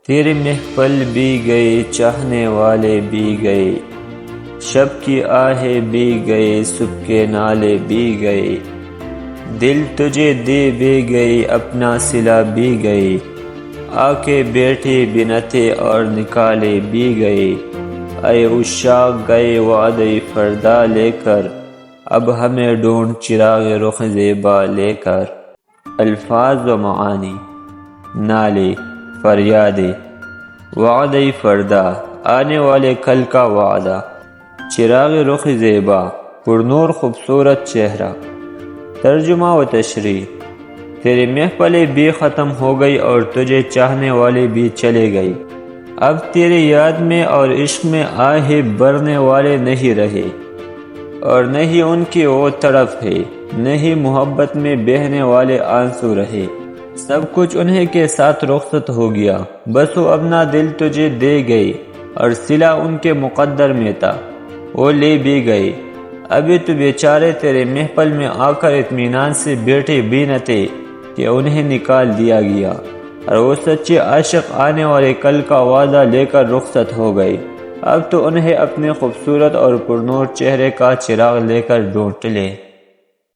تیرے محفل بھی گئے، چاہنے والے بھی گئے، شب کی آہیں بھی گئے، صبح کے نالے بھی گئے، دل تجھے دے بھی گئی، اپنا صلہ بھی گئی، آ کے بیٹھے بنتے اور نکالے بھی گئے، اے عشاق گئے وعدہ فردا لے کر، اب ہمیں ڈھونڈ چراغ رخ زیبا لے کر۔ الفاظ و معانی: نالے، فریادیں، وعدہ فردا، آنے والے کل کا وعدہ، چراغ رخ زیبا، پرنور خوبصورت چہرہ۔ ترجمہ و تشریح: تیری محفلیں بھی ختم ہو گئی اور تجھے چاہنے والے بھی چلے گئے، اب تیری یاد میں اور عشق میں آہیں بھرنے والے نہیں رہے، اور نہ ہی ان کی وہ تڑپ ہے، نہ ہی محبت میں بہنے والے آنسو رہے، سب کچھ انہیں کے ساتھ رخصت ہو گیا، بس وہ اپنا دل تجھے دے گئی اور صلہ ان کے مقدر میں تھا، وہ لے بھی گئے، ابھی تو بیچارے تیرے محفل میں آ کر اطمینان سے بیٹھے بھی نہ تھے کہ انہیں نکال دیا گیا، اور وہ سچے عاشق آنے والے کل کا وعدہ لے کر رخصت ہو گئے، اب تو انہیں اپنے خوبصورت اور پرنور چہرے کا چراغ لے کر ڈھونڈ لے۔